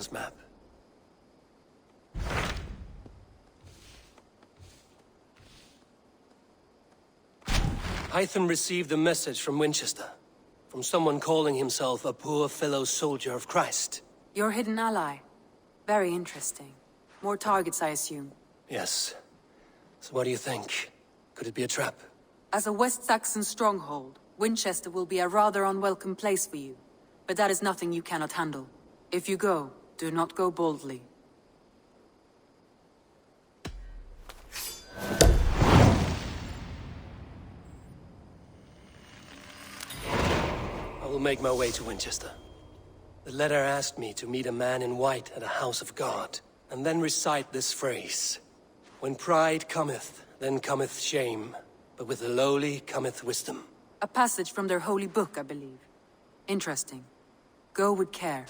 kingdom's map. Hytham received a message from Winchester, from someone calling himself a poor fellow soldier of Christ. Your hidden ally. Very interesting. More targets, I assume. Yes. So what do you think? Could it be a trap? As a West Saxon stronghold, Winchester will be a rather unwelcome place for you. But that is nothing you cannot handle. If you go, do not go boldly. I will make my way to Winchester. The letter asked me to meet a man in white at a house of God, and then recite this phrase. When pride cometh, then cometh shame, but with the lowly cometh wisdom. A passage from their holy book, I believe. Interesting. Go with care.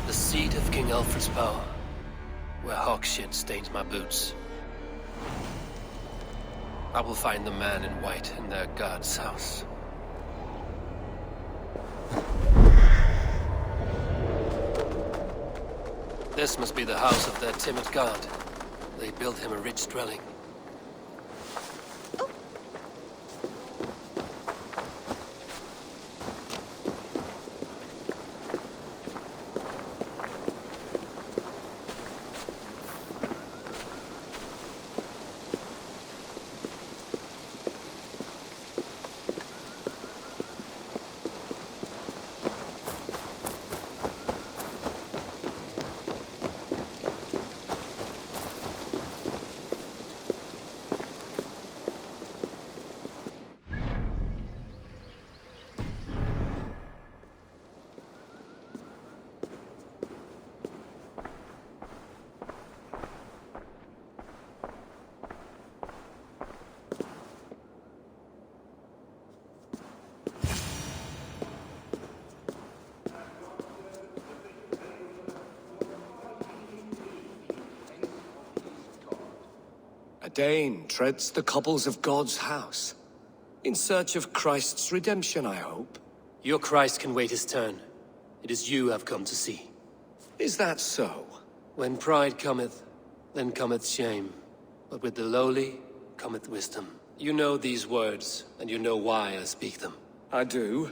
The seat of King Alfred's power, where hawk shit stains my boots. I will find the man in white in their god's house. This must be the house of their timid god. They built him a rich dwelling. A Dane treads the cobbles of God's house. In search of Christ's redemption, I hope. Your Christ can wait his turn. It is you I've come to see. Is that so? When pride cometh, then cometh shame. But with the lowly cometh wisdom. You know these words, and you know why I speak them. I do.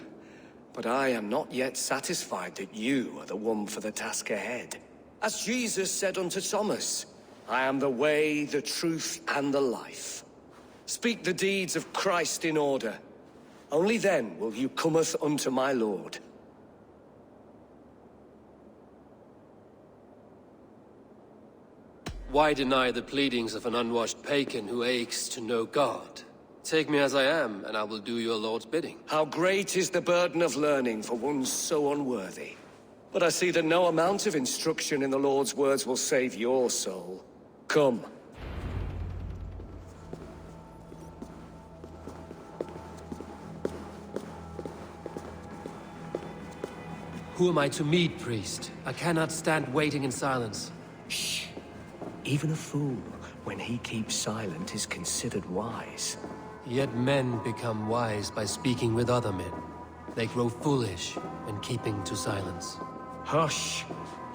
But I am not yet satisfied that you are the one for the task ahead. As Jesus said unto Thomas, I am the way, the truth, and the life. Speak the deeds of Christ in order. Only then will you cometh unto my Lord. Why deny the pleadings of an unwashed pagan who aches to know God? Take me as I am, and I will do your Lord's bidding. How great is the burden of learning for one so unworthy. But I see that no amount of instruction in the Lord's words will save your soul. Come. Who am I to meet, priest? I cannot stand waiting in silence. Shh. Even a fool, when he keeps silent, is considered wise. Yet men become wise by speaking with other men. They grow foolish when keeping to silence. Hush!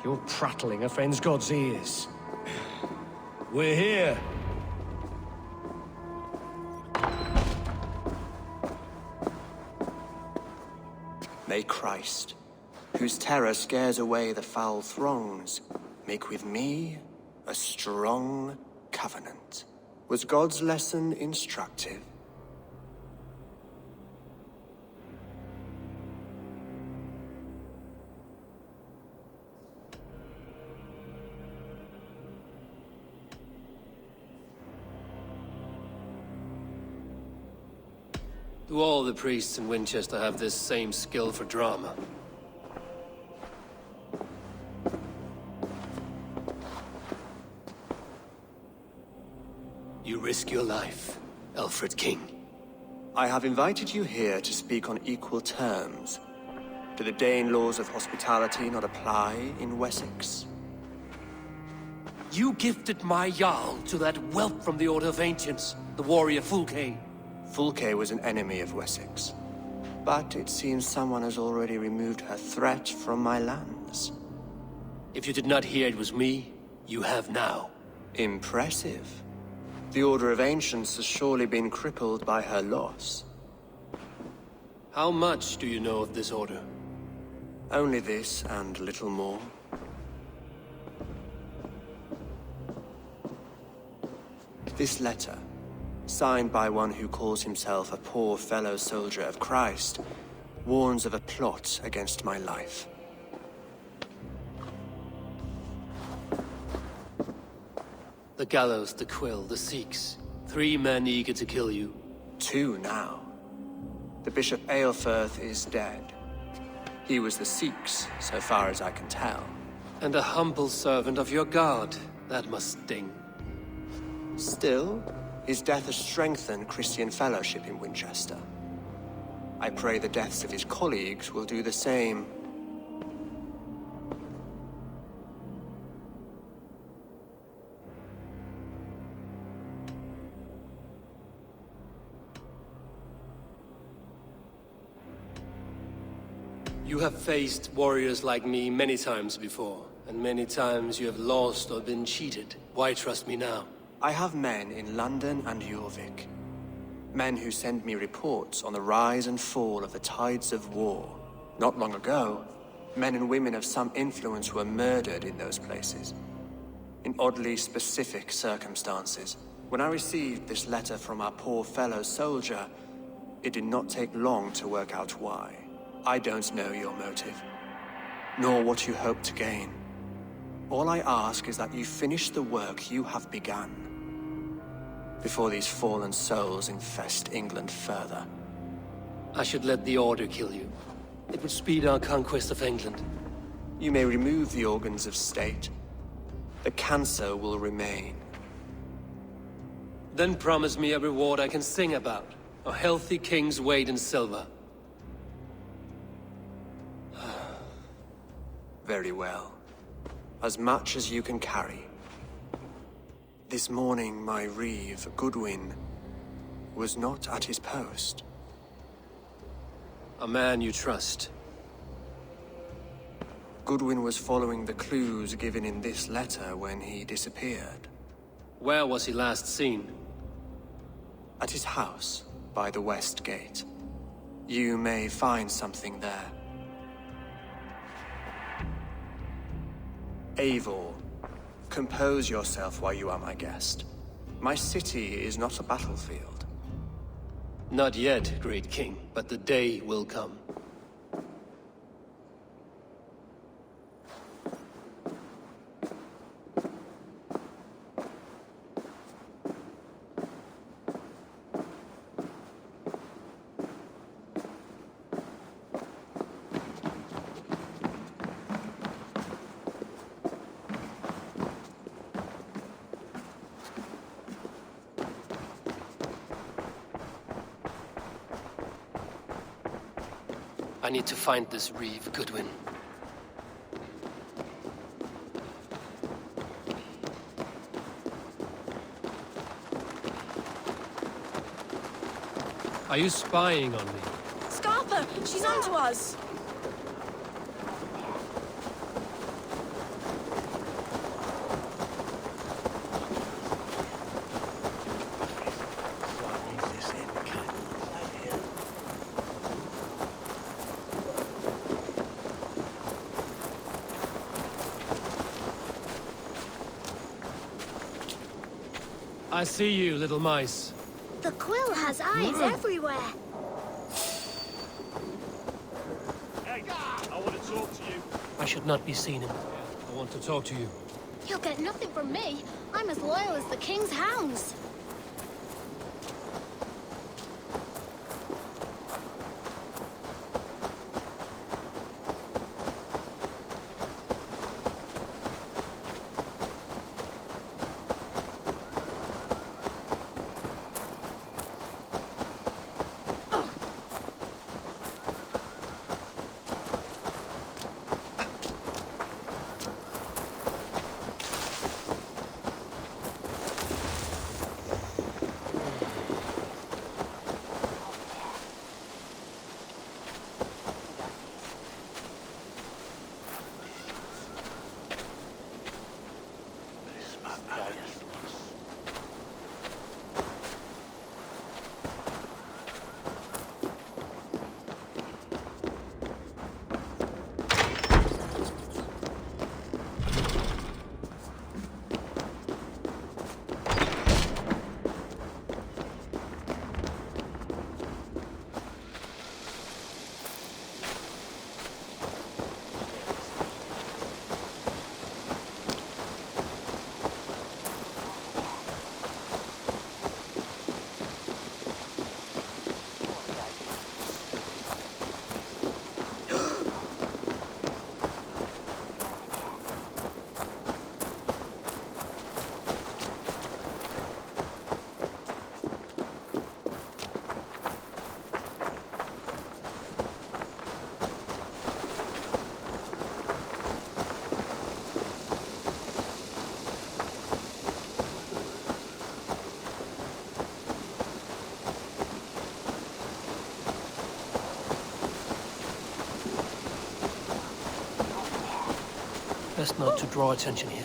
Your prattling offends God's ears. We're here. May Christ, whose terror scares away the foul throngs, make with me a strong covenant. Was God's lesson instructive? Do all the priests in Winchester have this same skill for drama? You risk your life, Alfred King. I have invited you here to speak on equal terms. Do the Dane laws of hospitality not apply in Wessex? You gifted my Jarl to that whelp from the Order of Ancients, the warrior Fulke. Fulke was an enemy of Wessex. But it seems someone has already removed her threat from my lands. If you did not hear it was me, you have now. Impressive. The Order of Ancients has surely been crippled by her loss. How much do you know of this order? Only this and little more. This letter, signed by one who calls himself a poor fellow soldier of Christ, warns of a plot against my life. The Gallows, the Quill, the Sikhs. 3 men eager to kill you. 2 now. The Bishop Aelfirth is dead. He was the Sikhs, so far as I can tell. And a humble servant of your god. That must sting. Still, his death has strengthened Christian fellowship in Winchester. I pray the deaths of his colleagues will do the same. You have faced warriors like me many times before, and many times you have lost or been cheated. Why trust me now? I have men in London and Jorvik. Men who send me reports on the rise and fall of the tides of war. Not long ago, men and women of some influence were murdered in those places. In oddly specific circumstances. When I received this letter from our poor fellow soldier, it did not take long to work out why. I don't know your motive, nor what you hope to gain. All I ask is that you finish the work you have begun, before these fallen souls infest England further. I should let the Order kill you. It would speed our conquest of England. You may remove the organs of state. The cancer will remain. Then promise me a reward I can sing about. A healthy king's weight in silver. Very well. As much as you can carry. This morning, my reeve, Goodwin, was not at his post. A man you trust. Goodwin was following the clues given in this letter when he disappeared. Where was he last seen? At his house, by the West Gate. You may find something there. Eivor, compose yourself while you are my guest. My city is not a battlefield. Not yet, great king, but the day will come. I need to find this reeve, Goodwin. Are you spying on me? Scarpa! She's onto us! I see you, little mice. The quill has eyes everywhere. Hey, I want to talk to you. I should not be seen in there. I want to talk to you. You'll get nothing from me. I'm as loyal as the king's hounds. Best not to draw attention here.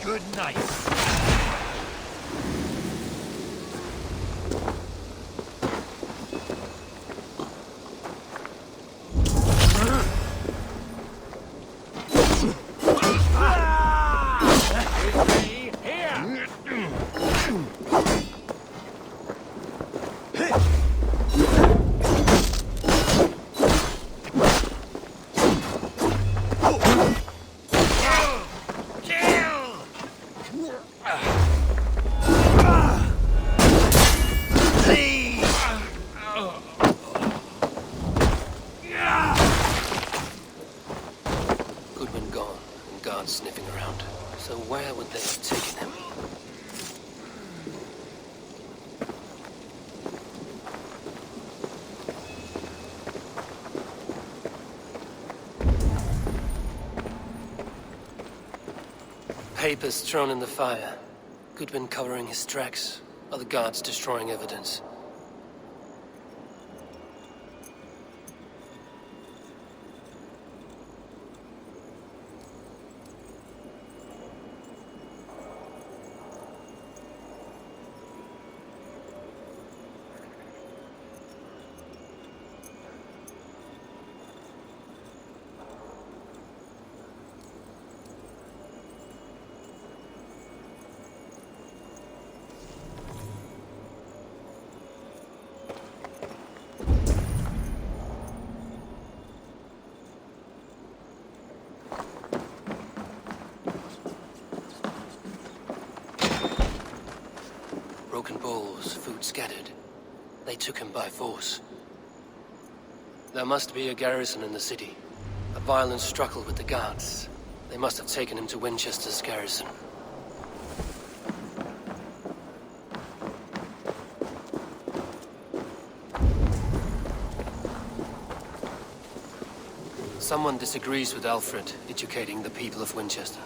Good night. Sniffing around. So where would they have taken him? Papers thrown in the fire. Goodwin covering his tracks. Other guards destroying evidence. Broken bowls, food scattered. They took him by force. There must be a garrison in the city. A violent struggle with the guards. They must have taken him to Winchester's garrison. Someone disagrees with Alfred educating the people of Winchester.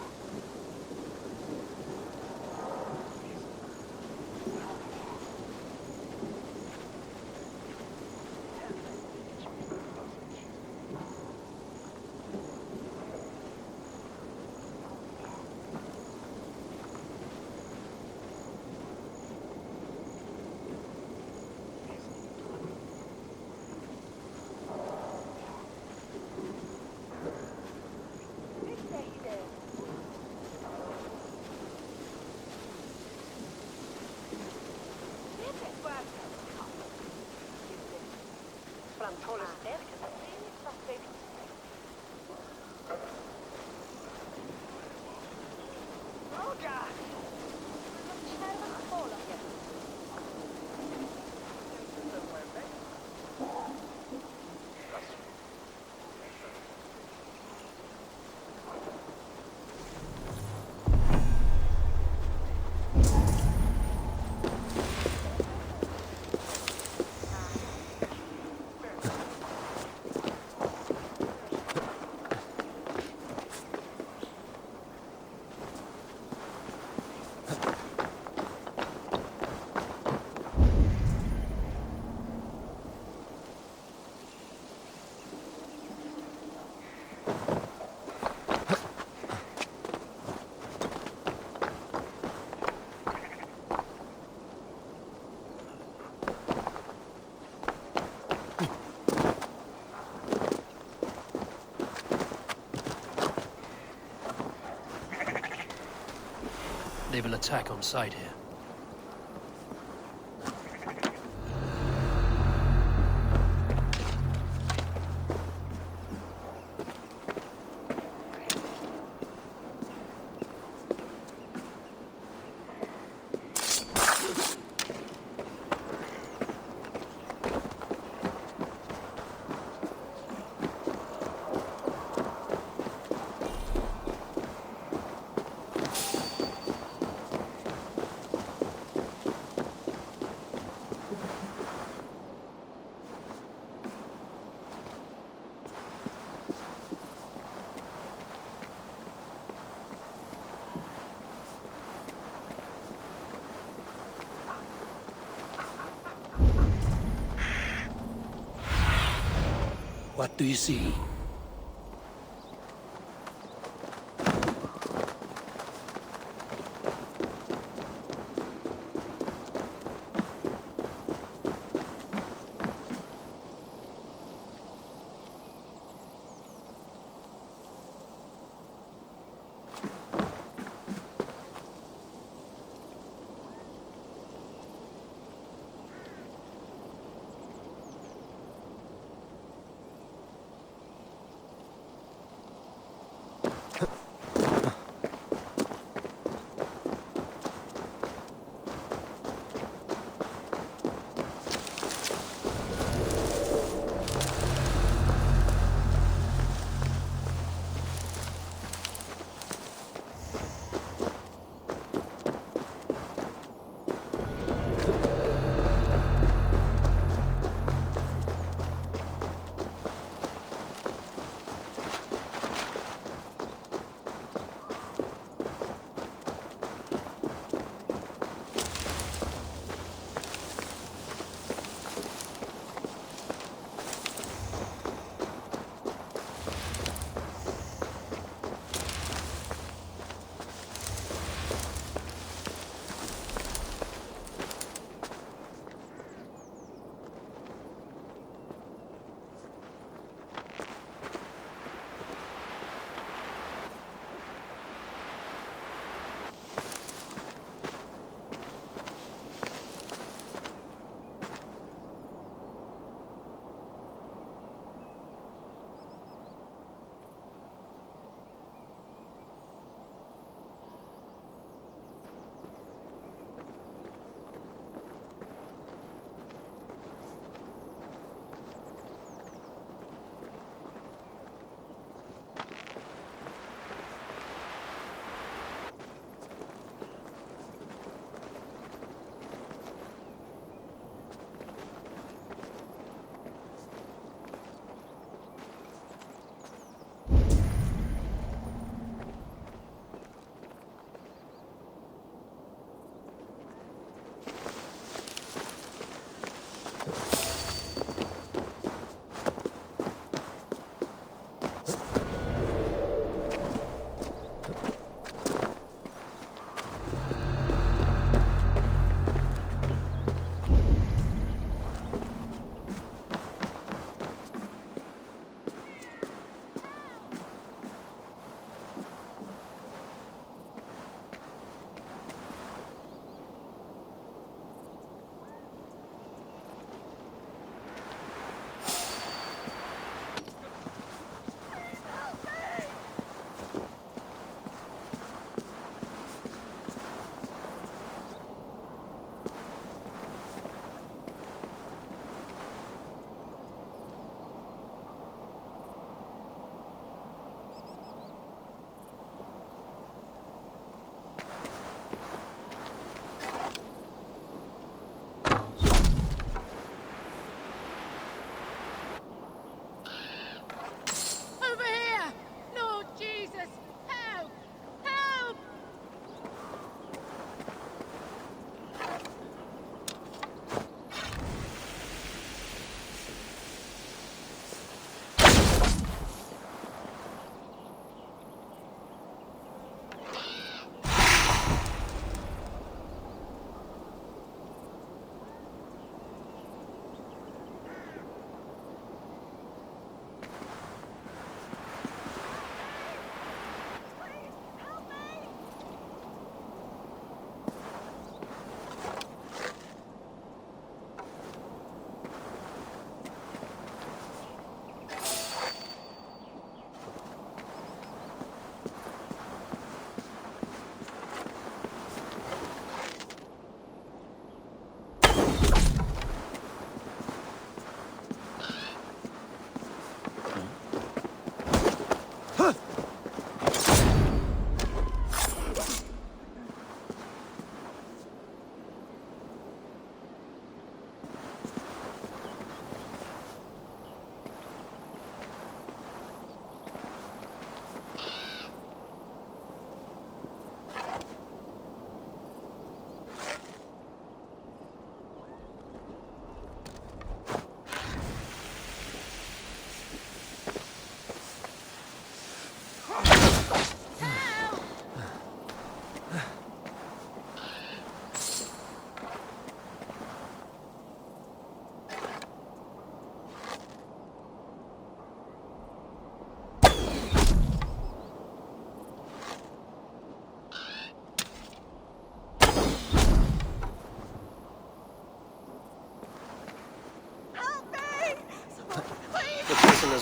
They will attack on sight here. What do you see?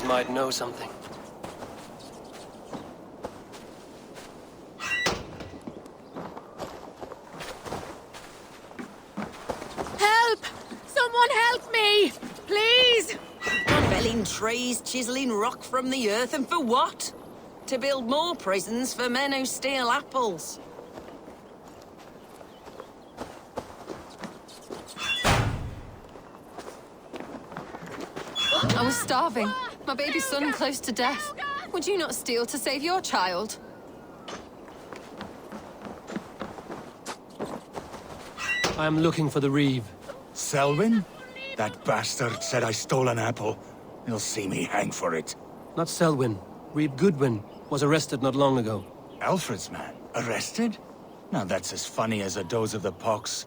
might know something. Help! Someone help me! Please! Felling trees, chiseling rock from the earth, and for what? To build more prisons for men who steal apples. I was starving. My baby son close to death. Would you not steal to save your child? I am looking for the Reeve. Selwyn? That bastard said I stole an apple. He'll see me hang for it. Not Selwyn. Reeve Goodwin was arrested not long ago. Alfred's man? Arrested? Now that's as funny as a dose of the pox.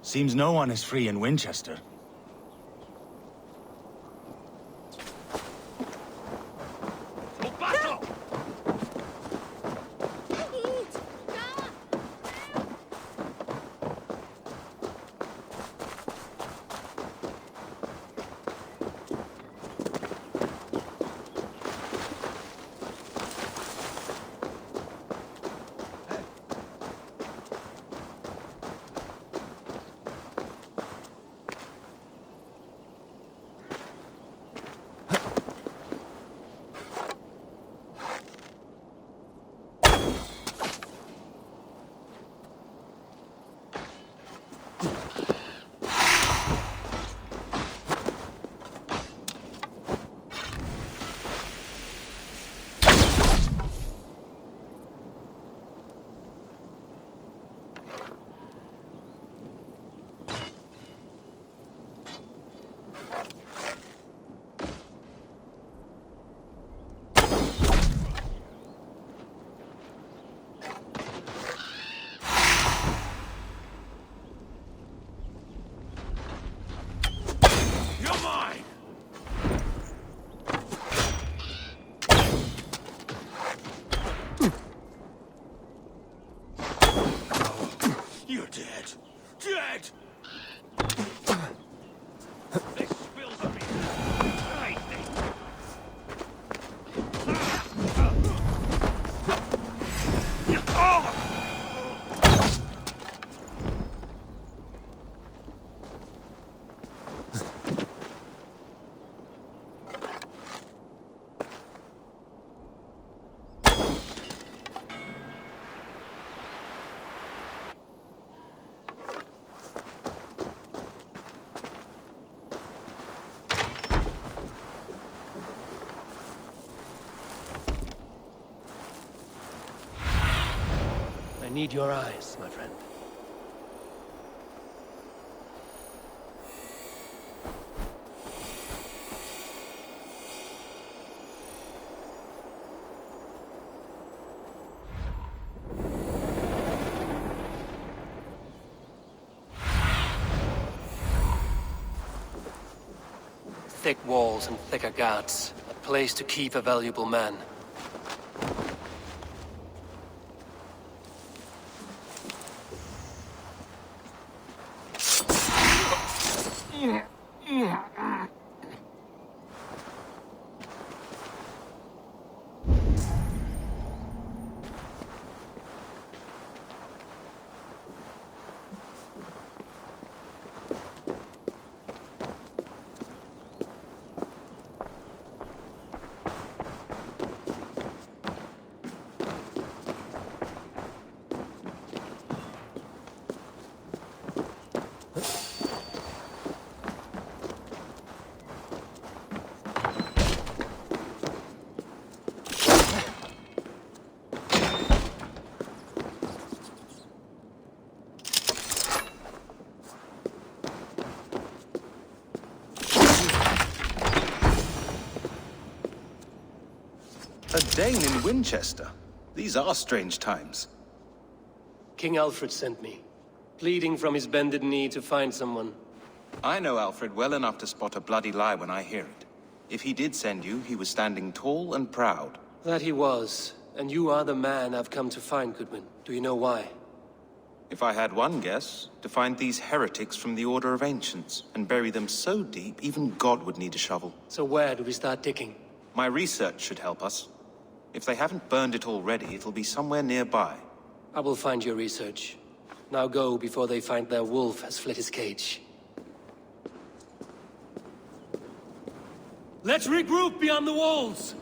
Seems no one is free in Winchester. I need your eyes, my friend. Thick walls and thicker guards. A place to keep a valuable man. A Dane in Winchester? These are strange times. King Alfred sent me, pleading from his bended knee to find someone. I know Alfred well enough to spot a bloody lie when I hear it. If he did send you, he was standing tall and proud. That he was, and you are the man I've come to find, Goodwin. Do you know why? If I had one guess, to find these heretics from the Order of Ancients, and bury them so deep, even God would need a shovel. So where do we start digging? My research should help us. If they haven't burned it already, it'll be somewhere nearby. I will find your research. Now go before they find their wolf has fled his cage. Let's regroup beyond the walls!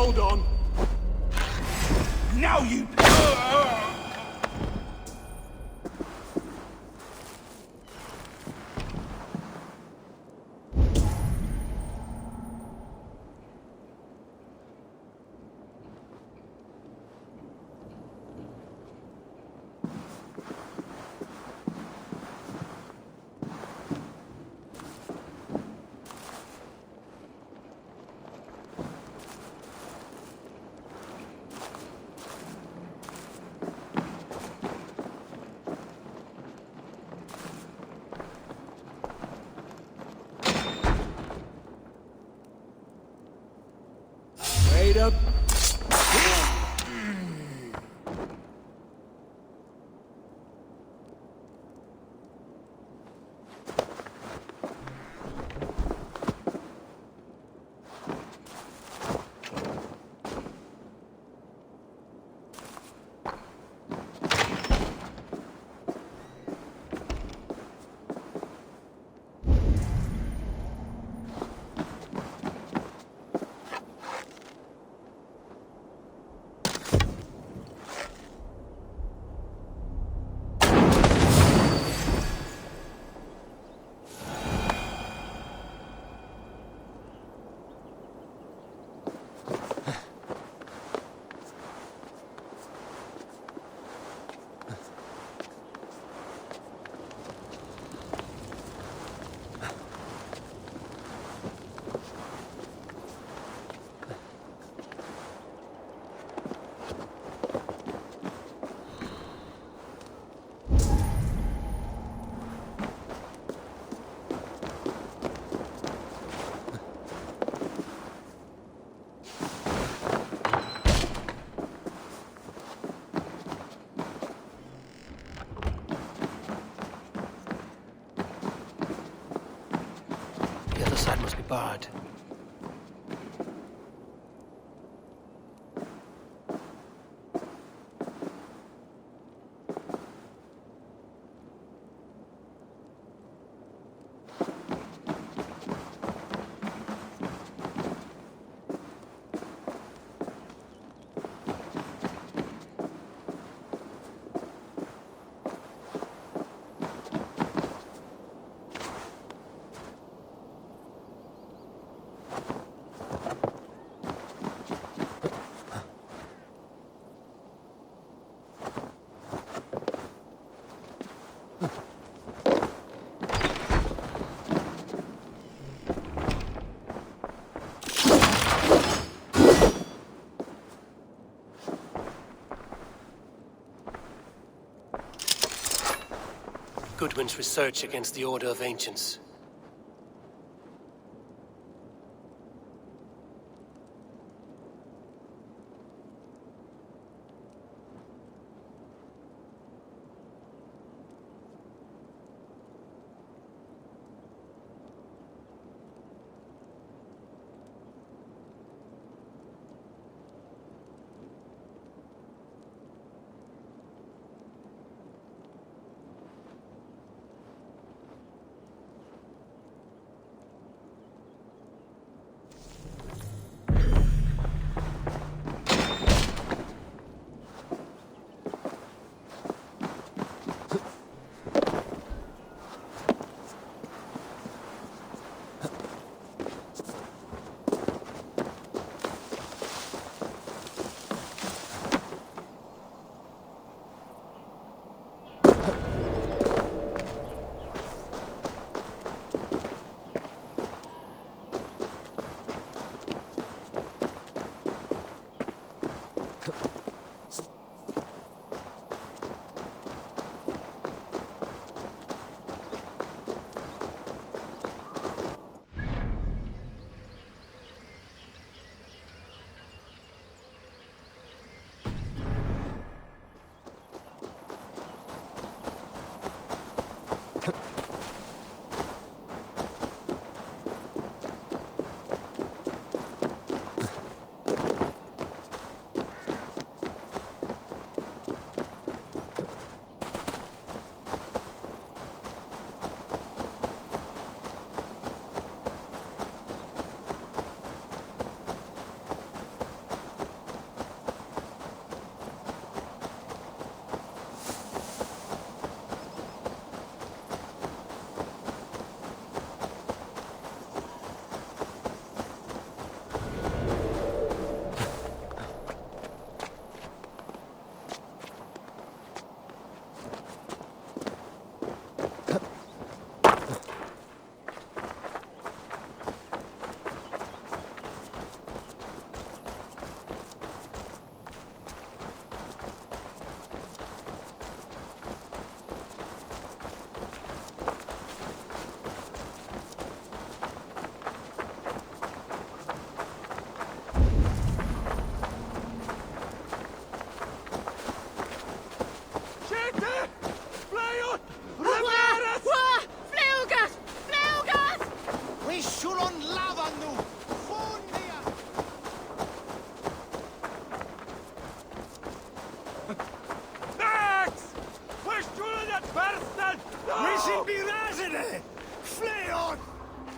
Hold on. Now you... Wait up. The other side must be barred. Goodwin's research against the Order of Ancients.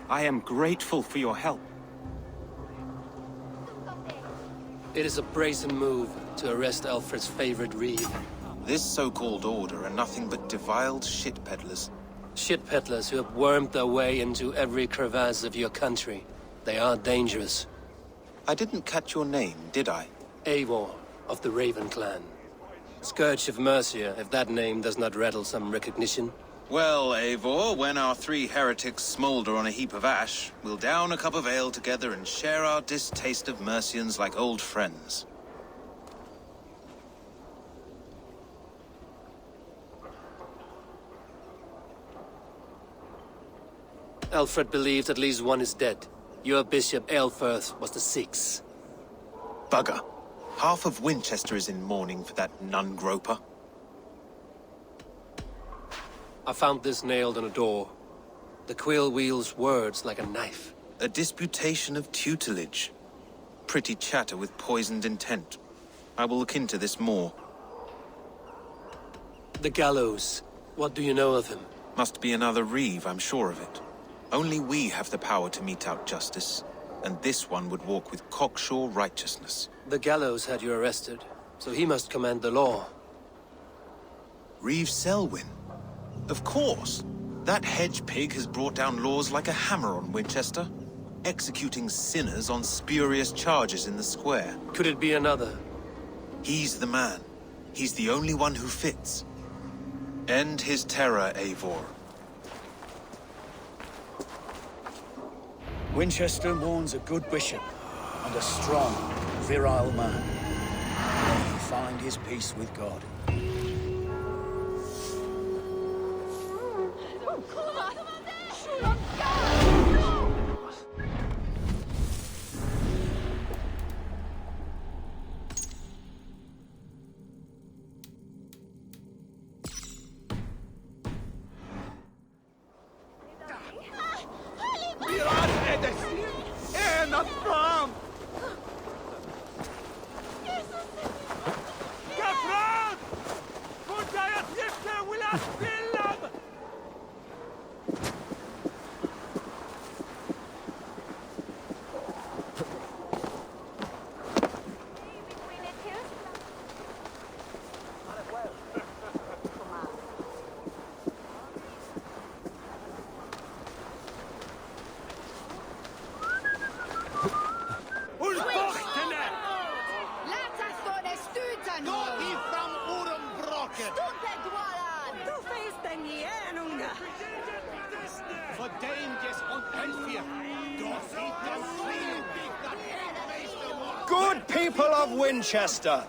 I am grateful for your help. It is a brazen move to arrest Alfred's favorite reeve. This so-called order are nothing but defiled shit peddlers. Shit peddlers who have wormed their way into every crevasse of your country. They are dangerous. I didn't catch your name, did I? Eivor, of the Raven clan. Scourge of Mercia, if that name does not rattle some recognition. Well, Eivor, when our three heretics smolder on a heap of ash, we'll down a cup of ale together and share our distaste of Mercians like old friends. Alfred believed at least one is dead. Your bishop, Aelfirth, was the sixth. Bugger. Half of Winchester is in mourning for that nun-groper. I found this nailed on a door. The quill wields words like a knife. A disputation of tutelage. Pretty chatter with poisoned intent. I will look into this more. The Gallows. What do you know of him? Must be another reeve, I'm sure of it. Only we have the power to mete out justice, and this one would walk with cocksure righteousness. The Gallows had you arrested, so he must command the law. Reeve Selwyn? Of course. That hedge pig has brought down laws like a hammer on Winchester, executing sinners on spurious charges in the square. Could it be another? He's the man. He's the only one who fits. End his terror, Eivor. Winchester mourns a good bishop and a strong, virile man. May he find his peace with God. Good people of Winchester,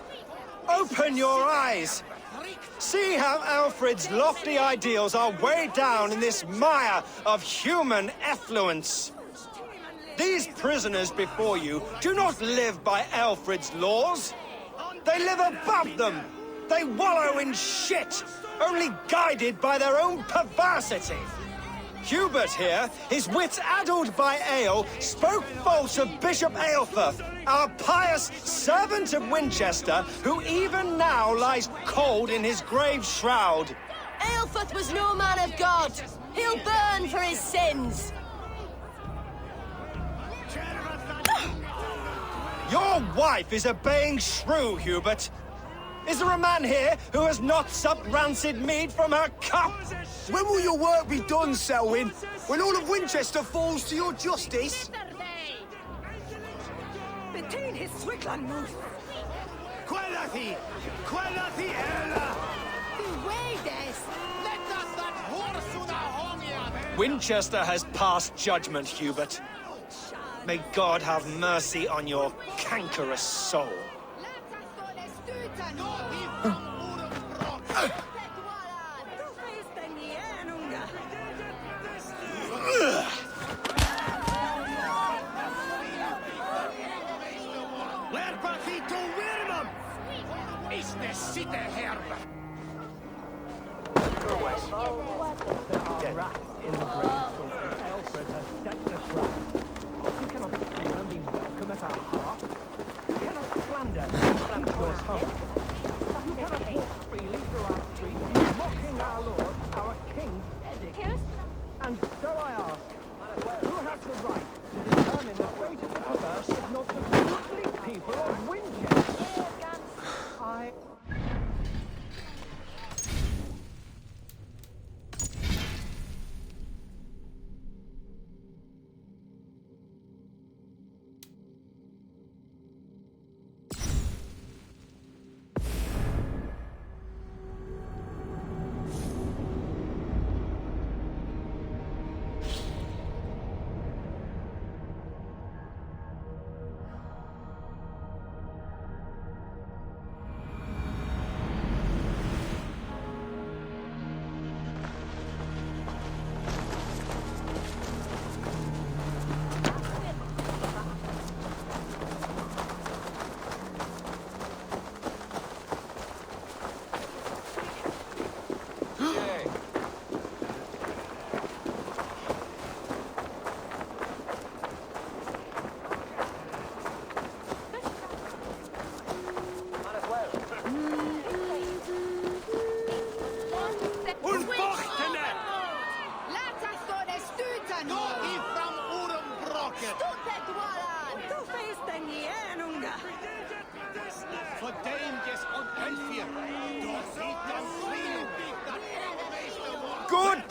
open your eyes. See how Alfred's lofty ideals are weighed down in this mire of human effluence. These prisoners before you do not live by Alfred's laws. They live above them. They wallow in shit, only guided by their own perversity. Hubert here, his wits addled by ale, spoke false of Bishop Aelfirth, our pious servant of Winchester, who even now lies cold in his grave shroud. Aelfirth was no man of God. He'll burn for his sins. Your wife is obeying shrew, Hubert. Is there a man here who has not supped rancid mead from her cup? When will your work be done, Selwyn? When all of Winchester falls to your justice? Between his Swigland move. Quellati! Quellati ella! Winchester has passed judgment, Hubert. May God have mercy on your cankerous soul. Rats in the grave. Alfred has set the trap.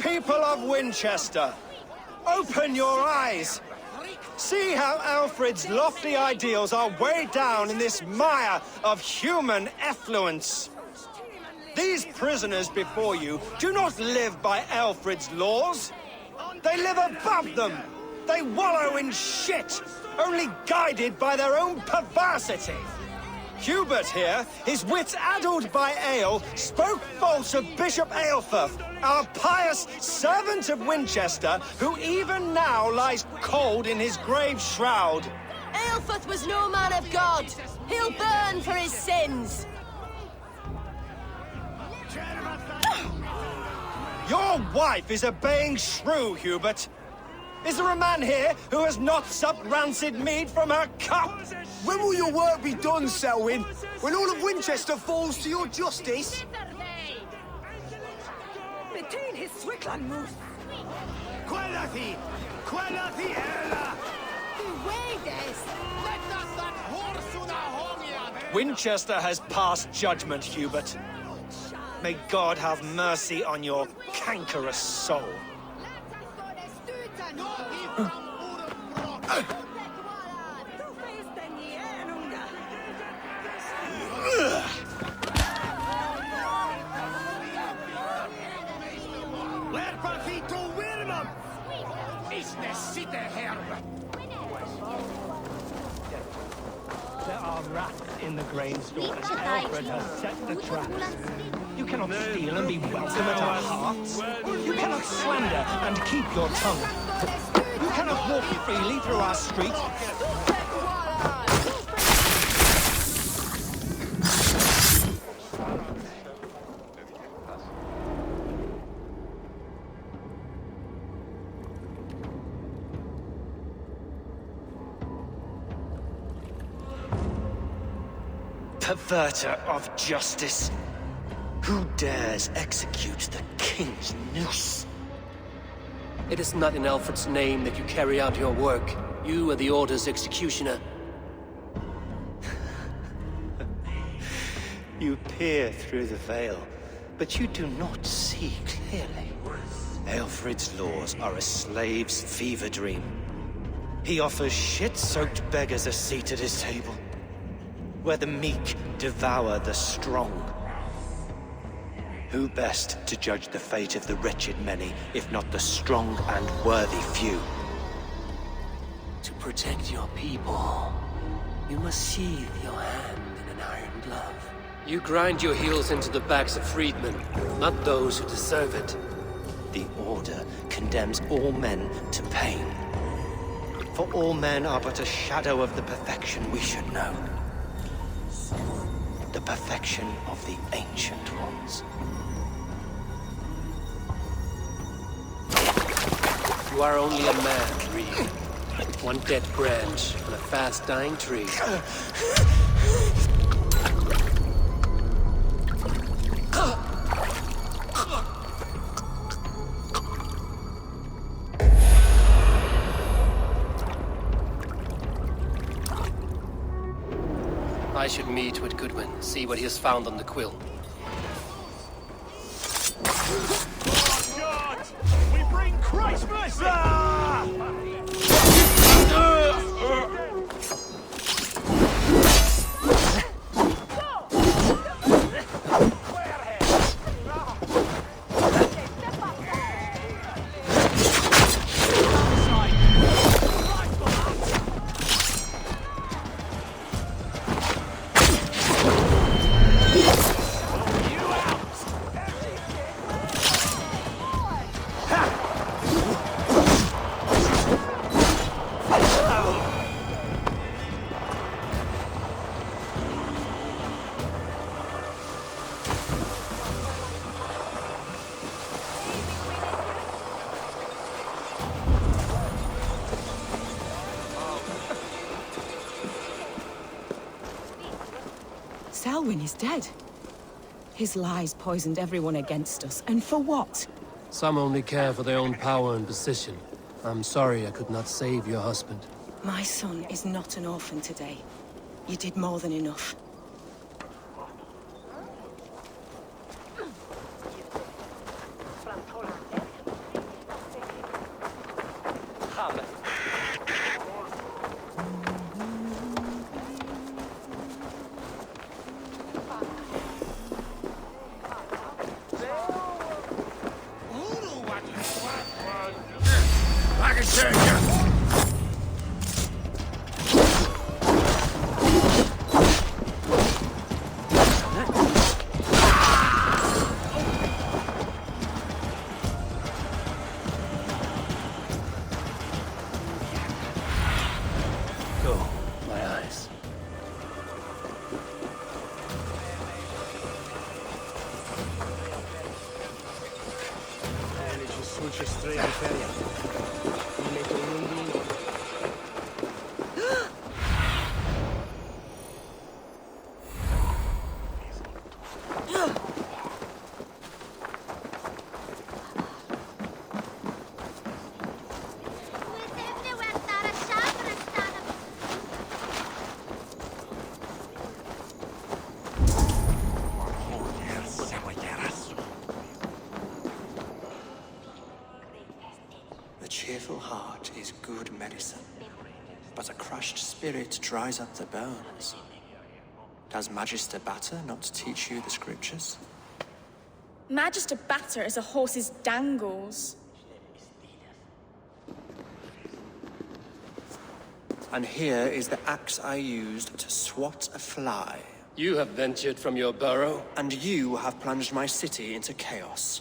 people of Winchester, open your eyes. See how Alfred's lofty ideals are weighed down in this mire of human effluence. These prisoners before you do not live by Alfred's laws. They live above them. They wallow in shit, only guided by their own perversity. Hubert here, his wits addled by ale, spoke false of Bishop Eivor, our pious servant of Winchester, who even now lies cold in his grave shroud. Eivor was no man of God. He'll burn for his sins. Your wife is obeying shrew, Hubert. Is there a man here who has not supped rancid mead from her cup? When will your work be done, Selwyn? When all of Winchester falls to your justice? Retain his Swickland move. Quellati! Quellati ella! Winchester has passed judgment, Hubert. May God have mercy on your cankerous soul. There are rats in the grain store. Alfred has set the trap. You cannot steal and be welcome at our hearts. You cannot slander and keep your tongue. You cannot walk freely through our streets. Perverter of justice. Who dares execute the king's noose? It is not in Alfred's name that you carry out your work. You are the Order's executioner. You peer through the veil, but you do not see clearly. Alfred's laws are a slave's fever dream. He offers shit-soaked beggars a seat at his table, where the meek devour the strong. Who best to judge the fate of the wretched many, if not the strong and worthy few? To protect your people, you must sheathe your hand in an iron glove. You grind your heels into the backs of freedmen, not those who deserve it. The Order condemns all men to pain. For all men are but a shadow of the perfection we should know. The perfection of the Ancient Ones. You are only a man, Reed. One dead branch on a fast-dying tree. I should meet with Goodwin, see what he has found on the quill. Oh, God! We bring Christmas! Selwyn is dead. His lies poisoned everyone against us, and for what? Some only care for their own power and position. I'm sorry I could not save your husband. My son is not an orphan today. You did more than enough. go, my eyes. The cheerful heart is good medicine, but a crushed spirit dries up the bones. Does Magister Batter not teach you the scriptures? Magister Batter is a horse's dangles. And here is the axe I used to swat a fly. You have ventured from your burrow? And you have plunged my city into chaos.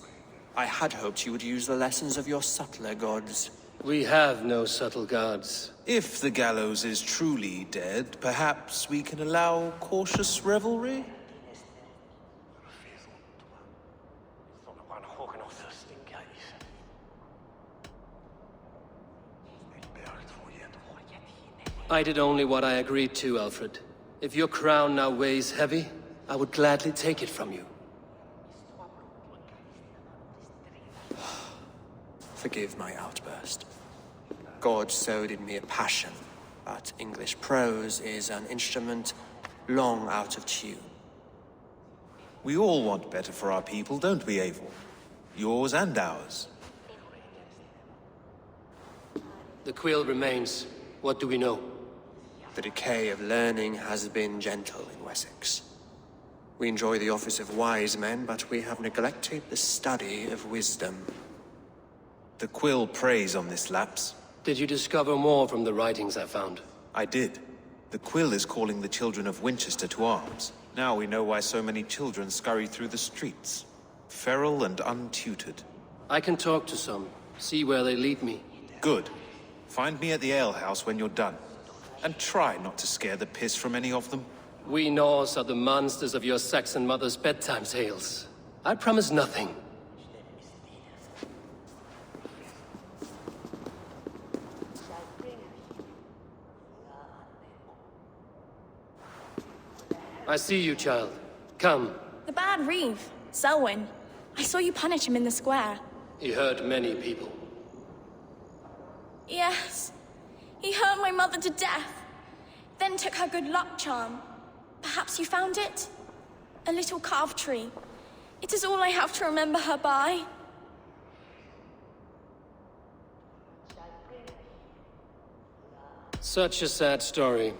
I had hoped you would use the lessons of your subtler gods. We have no subtle gods. If the Gallows is truly dead, perhaps we can allow cautious revelry? I did only what I agreed to, Alfred. If your crown now weighs heavy, I would gladly take it from you. Forgive my outburst. God sowed in me a passion, but English prose is an instrument long out of tune. We all want better for our people, don't we, Eivor? Yours and ours. The quill remains. What do we know? The decay of learning has been gentle in Wessex. We enjoy the office of wise men, but we have neglected the study of wisdom. The quill preys on this lapse. Did you discover more from the writings I found? I did. The quill is calling the children of Winchester to arms. Now we know why so many children scurry through the streets. Feral and untutored. I can talk to some, see where they lead me. Good. Find me at the alehouse when you're done. And try not to scare the piss from any of them. We Norse are the monsters of your Saxon mother's bedtime tales. I promise nothing. I see you, child. Come. The bad Reeve, Selwyn. I saw you punish him in the square. He hurt many people. Yes. He hurt my mother to death. Then took her good luck charm. Perhaps you found it? A little carved tree. It is all I have to remember her by. Such a sad story.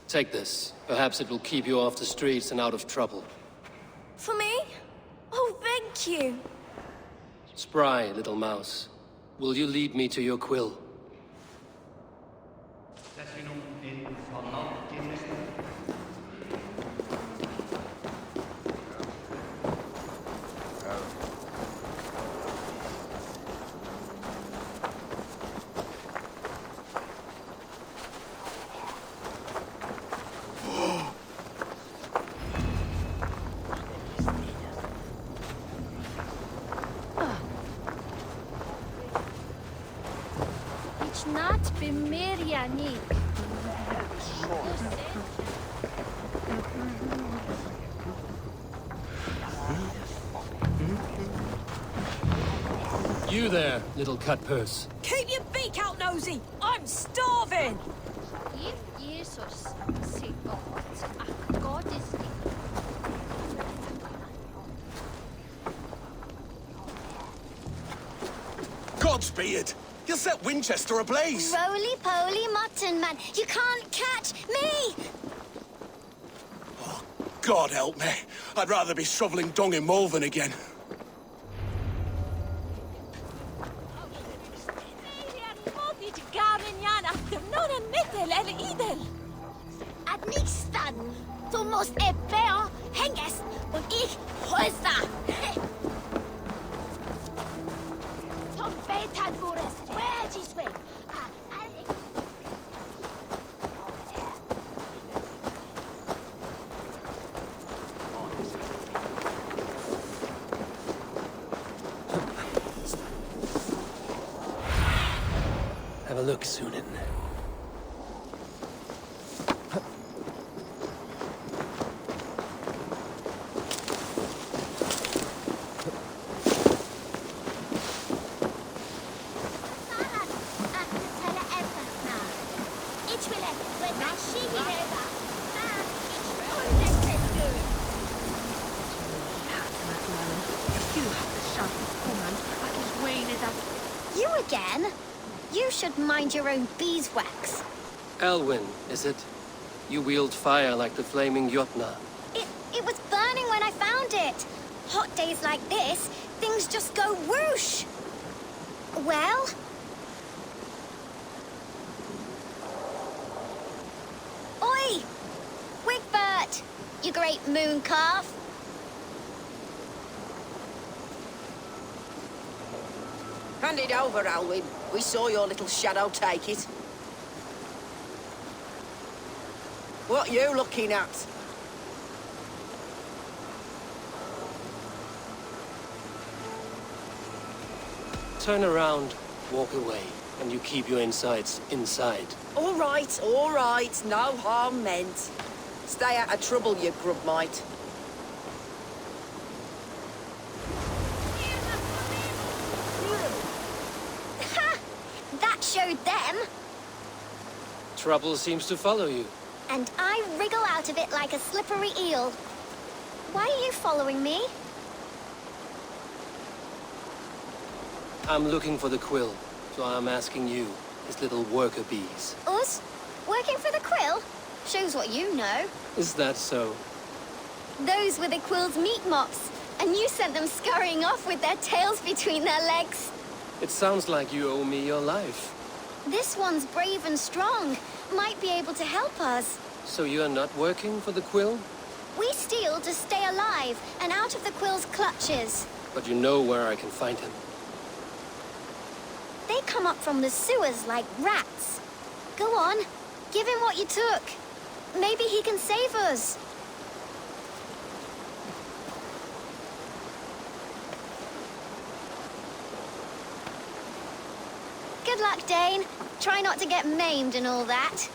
Take this. Perhaps it will keep you off the streets and out of trouble. For me? Oh, thank you. Spry, little mouse. Will you lead me to your quill? You there, little cut purse. Keep your beak out, nosy! I'm starving! Jesus, say God. God is Godspeed! You'll set Winchester ablaze! Roly-poly mutton man, you can't catch me! Oh, God help me. I'd rather be shoveling dung in Malvern again. At Nixtan, du musst Bär hängest und ich Häuser. Zum Betan wurde es, where is way? Sunan. You again? You should mind your own beeswax. Elwyn, is it? You wield fire like the flaming Jotnar. It was burning when I found it. Hot days like this, things just go whoosh. Well? Oi! Wigbert! You great moon calf! Hand it over, Alwyn. We saw your little shadow take it. What you looking at? Turn around, walk away, and you keep your insides inside. All right. No harm meant. Stay out of trouble, you grub mite. Ha! That showed them. Trouble seems to follow you. And I wriggle out of it like a slippery eel. Why are you following me? I'm looking for the quill, so I'm asking you, his little worker bees. Us? Working for the quill? Shows what you know. Is that so? Those were the quill's meat mops, and you sent them scurrying off with their tails between their legs. It sounds like you owe me your life. This one's brave and strong. Might be able to help us. So you're not working for the quill? We steal to stay alive and out of the quill's clutches. But you know where I can find him. They come up from the sewers like rats. Go on, give him what you took. Maybe he can save us. Good luck, Dane. Try not to get maimed and all that.